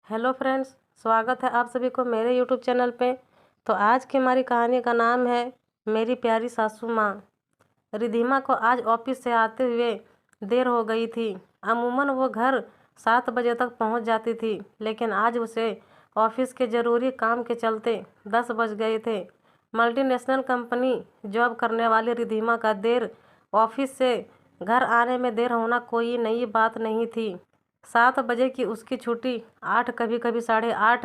Hello friends, स्वागत है आप सभी को मेरे यूट्यूब चैनल पे। तो आज की हमारी कहानी का नाम है मेरी प्यारी सासू माँ। रिधिमा को आज ऑफिस से आते हुए देर हो गई थी। अमूमन वो घर 7 बजे तक पहुंच जाती थी, लेकिन आज उसे ऑफिस के ज़रूरी काम के चलते 10 बज गए थे। मल्टीनेशनल कंपनी जॉब करने वाली रिधिमा का देर ऑफिस से घर आने में देर होना कोई नई बात नहीं थी। 7 बजे की उसकी छुट्टी 8 कभी कभी 8:30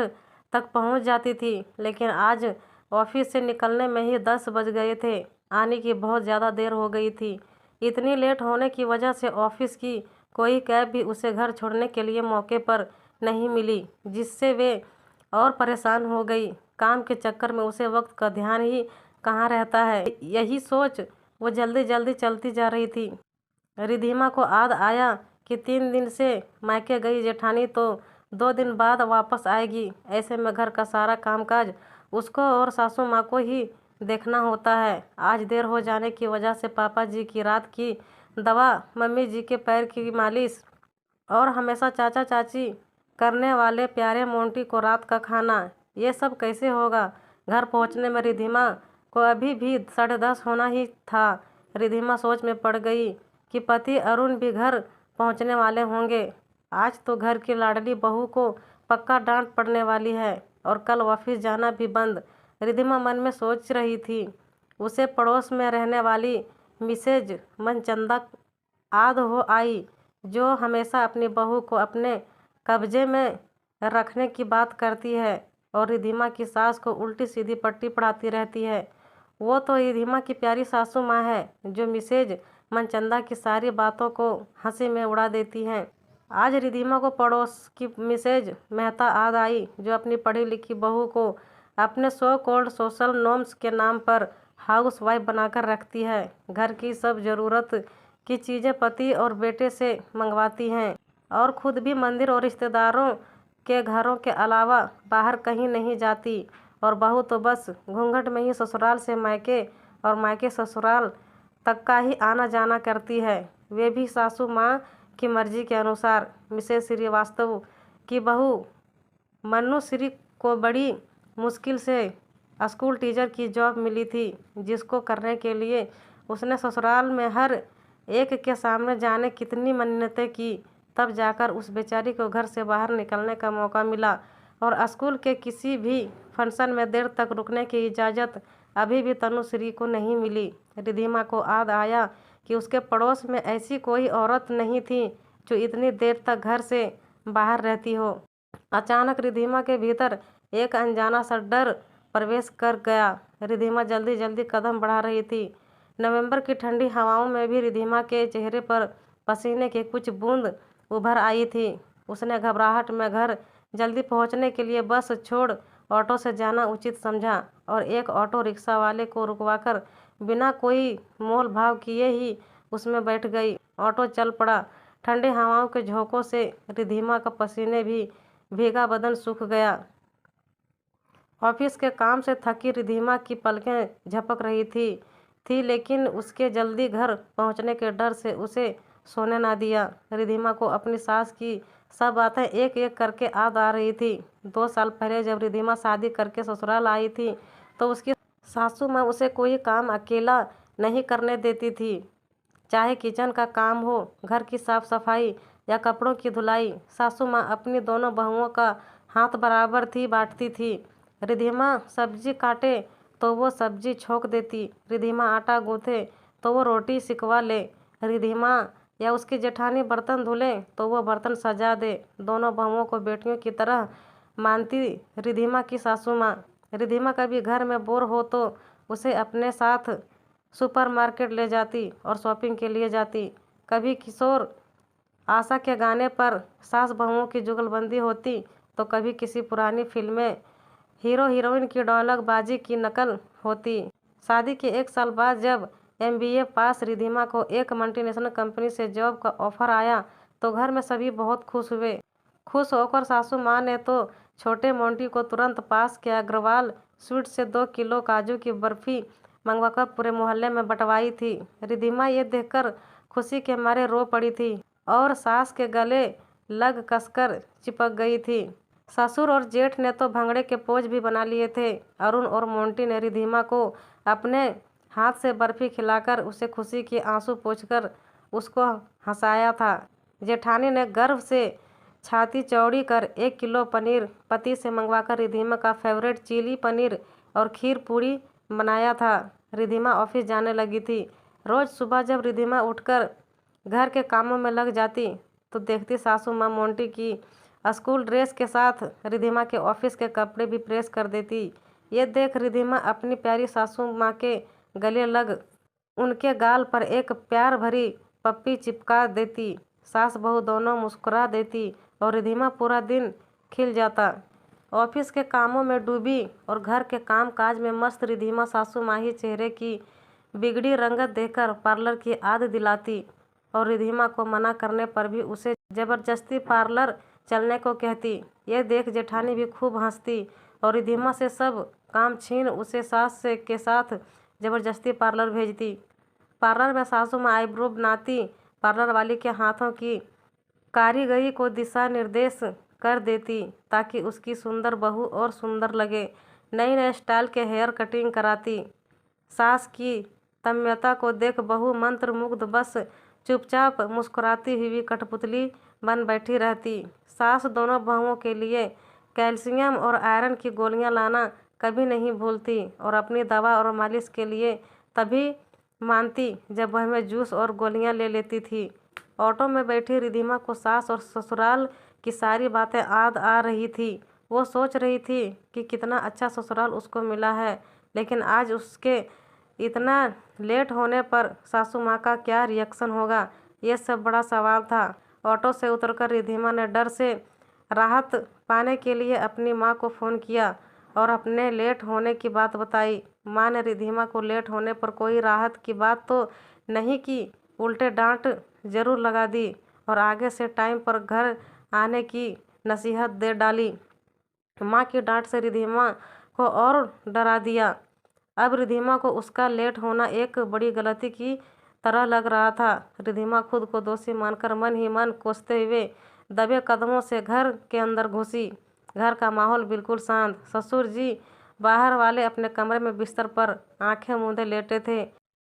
तक पहुंच जाती थी, लेकिन आज ऑफिस से निकलने में ही 10 बज गए थे। आने की बहुत ज़्यादा देर हो गई थी। इतनी लेट होने की वजह से ऑफिस की कोई कैब भी उसे घर छोड़ने के लिए मौके पर नहीं मिली, जिससे वे और परेशान हो गई। काम के चक्कर में उसे वक्त का ध्यान ही कहाँ रहता है, यही सोच वो जल्दी जल्दी चलती जा रही थी। रिधिमा को याद आया कि 3 दिन से मायके गई जेठानी तो 2 दिन बाद वापस आएगी। ऐसे में घर का सारा कामकाज उसको और सासू माँ को ही देखना होता है। आज देर हो जाने की वजह से पापा जी की रात की दवा, मम्मी जी के पैर की मालिश और हमेशा चाचा चाची करने वाले प्यारे मोंटी को रात का खाना, ये सब कैसे होगा। घर पहुंचने में रिधिमा को अभी भी 10:30 होना ही था। रिधिमा सोच में पड़ गई कि पति अरुण भी घर पहुंचने वाले होंगे। आज तो घर की लाडली बहू को पक्का डांट पड़ने वाली है और कल ऑफिस जाना भी बंद। रिधिमा मन में सोच रही थी। उसे पड़ोस में रहने वाली मिसेज मनचंदा याद हो आई, जो हमेशा अपनी बहू को अपने कब्जे में रखने की बात करती है और रिधिमा की सास को उल्टी सीधी पट्टी पढ़ाती रहती है। वो तो रिधिमा की प्यारी सासू माँ है, जो मिसेज मनचंदा की सारी बातों को हंसी में उड़ा देती हैं। आज रिधिमा को पड़ोस की मिसेज मेहता याद आई, जो अपनी पढ़ी लिखी बहू को अपने सो कॉल्ड सोशल नॉर्म्स के नाम पर हाउस वाइफ बनाकर रखती है। घर की सब ज़रूरत की चीज़ें पति और बेटे से मंगवाती हैं और खुद भी मंदिर और रिश्तेदारों के घरों के अलावा बाहर कहीं नहीं जाती। और बहू तो बस घूंघट में ही ससुराल से मायके और मायके ससुराल तक का ही आना जाना करती है, वे भी सासू माँ की मर्जी के अनुसार। मिसेस श्रीवास्तव की बहू मन्नू श्री को बड़ी मुश्किल से स्कूल टीचर की जॉब मिली थी, जिसको करने के लिए उसने ससुराल में हर एक के सामने जाने कितनी मन्नतें की, तब जाकर उस बेचारी को घर से बाहर निकलने का मौका मिला। और स्कूल के किसी भी फंक्शन में देर तक रुकने की इजाज़त अभी भी तनुश्री को नहीं मिली। रिधिमा को याद आया कि उसके पड़ोस में ऐसी कोई औरत नहीं थी जो इतनी देर तक घर से बाहर रहती हो। अचानक रिधिमा के भीतर एक अनजाना सा डर प्रवेश कर गया। रिधिमा जल्दी जल्दी कदम बढ़ा रही थी। नवंबर की ठंडी हवाओं में भी रिधिमा के चेहरे पर पसीने की कुछ बूंद उभर आई थी। उसने घबराहट में घर जल्दी पहुंचने के लिए बस छोड़ ऑटो से जाना उचित समझा और एक ऑटो रिक्शा वाले को रुकवाकर बिना कोई मोल भाव किए ही उसमें बैठ गई। ऑटो चल पड़ा। ठंडी हवाओं के झोंकों से रिधिमा का पसीने भी भीगा बदन सूख गया। ऑफिस के काम से थकी रिधिमा की पलकें झपक रही थी, लेकिन उसके जल्दी घर पहुंचने के डर से उसे सोने ना दिया। रिधिमा को अपनी सास की सब बातें एक एक करके याद आ रही थी। 2 साल पहले जब रिधिमा शादी करके ससुराल आई थी, तो उसकी सासू माँ उसे कोई काम अकेला नहीं करने देती थी, चाहे किचन का काम हो, घर की साफ सफाई या कपड़ों की धुलाई। सासू माँ अपनी दोनों बहुओं का हाथ बराबर थी बांटती थी। रिधिमा सब्जी काटे तो वो सब्जी छोंक देती, रिधिमा आटा गूँथे तो वो रोटी सिकवा ले, रिधिमा या उसकी जेठानी बर्तन धुले तो वो बर्तन सजा दे। दोनों बहुओं को बेटियों की तरह मानती रिधिमा की सासू माँ। रिधिमा कभी घर में बोर हो तो उसे अपने साथ सुपरमार्केट ले जाती और शॉपिंग के लिए जाती। कभी किशोर आशा के गाने पर सास बहुओं की जुगलबंदी होती, तो कभी किसी पुरानी फिल्म में हीरो हीरोइन की डायलॉग बाजी की नकल होती। शादी के 1 साल बाद जब MBA पास रिधिमा को एक मल्टीनेशनल कंपनी से जॉब का ऑफर आया, तो घर में सभी बहुत खुश हुए। खुश होकर सासू माँ ने तो छोटे मोंटी को तुरंत पास के अग्रवाल स्वीट से 2 किलो काजू की बर्फी मंगवाकर पूरे मोहल्ले में बंटवाई थी। रिधिमा ये देखकर खुशी के मारे रो पड़ी थी और सास के गले लग कसकर चिपक गई थी। ससुर और जेठ ने तो भंगड़े के पोज भी बना लिए थे। अरुण और मोंटी ने रिधिमा को अपने हाथ से बर्फी खिलाकर उसे खुशी के आंसू पोंछकर उसको हंसाया था। जेठानी ने गर्व से छाती चौड़ी कर 1 किलो पनीर पति से मंगवाकर रिधिमा का फेवरेट चिली पनीर और खीर पूड़ी बनाया था। रिधिमा ऑफिस जाने लगी थी। रोज़ सुबह जब रिधिमा उठकर घर के कामों में लग जाती तो देखती सासू माँ मोंटी की स्कूल ड्रेस के साथ रिधिमा के ऑफिस के कपड़े भी प्रेस कर देती। ये देख रिधिमा अपनी प्यारी सासू माँ के गले लग उनके गाल पर एक प्यार भरी पप्पी चिपका देती। सास बहू दोनों मुस्कुरा देती और रिधिमा पूरा दिन खिल जाता। ऑफिस के कामों में डूबी और घर के काम काज में मस्त रिधिमा सासू माँ ही चेहरे की बिगड़ी रंगत देखकर पार्लर की आद दिलाती और रिधिमा को मना करने पर भी उसे जबरदस्ती पार्लर चलने को कहती। यह देख जेठानी भी खूब हंसती और रिधिमा से सब काम छीन उसे सास से के साथ जबरदस्ती पार्लर भेजती। पार्लर में सासू माँ आईब्रो बनाती, पार्लर वाली के हाथों की कारीगरी को दिशा निर्देश कर देती ताकि उसकी सुंदर बहू और सुंदर लगे। नई नए स्टाइल के हेयर कटिंग कराती। सास की तन्मयता को देख बहू मंत्र मुग्ध बस चुपचाप मुस्कुराती हुई कठपुतली बन बैठी रहती। सास दोनों बहुओं के लिए कैल्शियम और आयरन की गोलियां लाना कभी नहीं भूलती और अपनी दवा और मालिश के लिए तभी मानती जब वह में जूस और गोलियां ले लेती थी। ऑटो में बैठी रिधिमा को सास और ससुराल की सारी बातें याद आ रही थी। वो सोच रही थी कि कितना अच्छा ससुराल उसको मिला है, लेकिन आज उसके इतना लेट होने पर सासू माँ का क्या रिएक्शन होगा, ये सब बड़ा सवाल था। ऑटो से उतरकर रिधिमा ने डर से राहत पाने के लिए अपनी माँ को फ़ोन किया और अपने लेट होने की बात बताई। माँ ने रिधिमा को लेट होने पर कोई राहत की बात तो नहीं की, उल्टे डांट जरूर लगा दी और आगे से टाइम पर घर आने की नसीहत दे डाली। माँ की डांट से रिधिमा को और डरा दिया। अब रिधिमा को उसका लेट होना एक बड़ी गलती की तरह लग रहा था। रिधिमा खुद को दोषी मानकर मन ही मन कोसते हुए दबे कदमों से घर के अंदर घुसी। घर का माहौल बिल्कुल शांत। ससुर जी बाहर वाले अपने कमरे में बिस्तर पर आंखें मूंदे लेटे थे।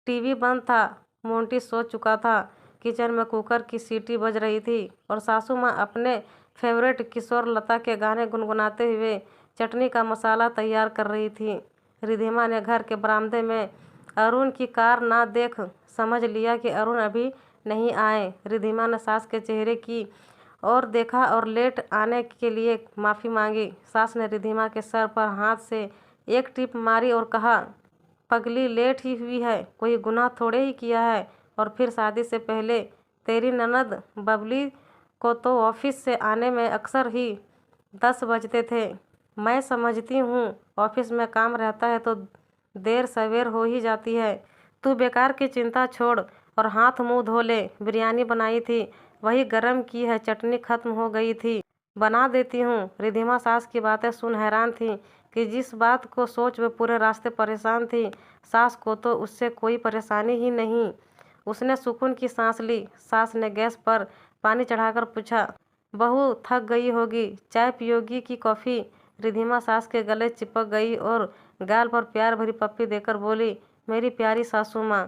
टीवी बंद था। मोंटी सो चुका था। किचन में कुकर की सीटी बज रही थी और सासू माँ अपने फेवरेट किशोर लता के गाने गुनगुनाते हुए चटनी का मसाला तैयार कर रही थी। रिधिमा ने घर के बरामदे में अरुण की कार ना देख समझ लिया कि अरुण अभी नहीं आए। रिधिमा ने सास के चेहरे की और देखा और लेट आने के लिए माफ़ी मांगी। सास ने रिधिमा के सर पर हाथ से एक टिप मारी और कहा, पगली लेट ही हुई है, कोई गुनाह थोड़े ही किया है। और फिर शादी से पहले तेरी ननद बबली को तो ऑफिस से आने में अक्सर ही 10 बजते थे। मैं समझती हूँ ऑफिस में काम रहता है तो देर सवेर हो ही जाती है। तू बेकार की चिंता छोड़ और हाथ मुंह धो ले। बिरयानी बनाई थी, वही गरम की है, चटनी खत्म हो गई थी, बना देती हूँ। रिधिमा सास की बातें सुन हैरान थी कि जिस बात को सोच वे पूरे रास्ते परेशान थी, सास को तो उससे कोई परेशानी ही नहीं। उसने सुकून की सांस ली। सास ने गैस पर पानी चढ़ाकर पूछा, बहू थक गई होगी, चाय पियोगी कि कॉफ़ी? रिधिमा सास के गले चिपक गई और गाल पर प्यार भरी पप्पी देकर बोली, मेरी प्यारी सासू माँ,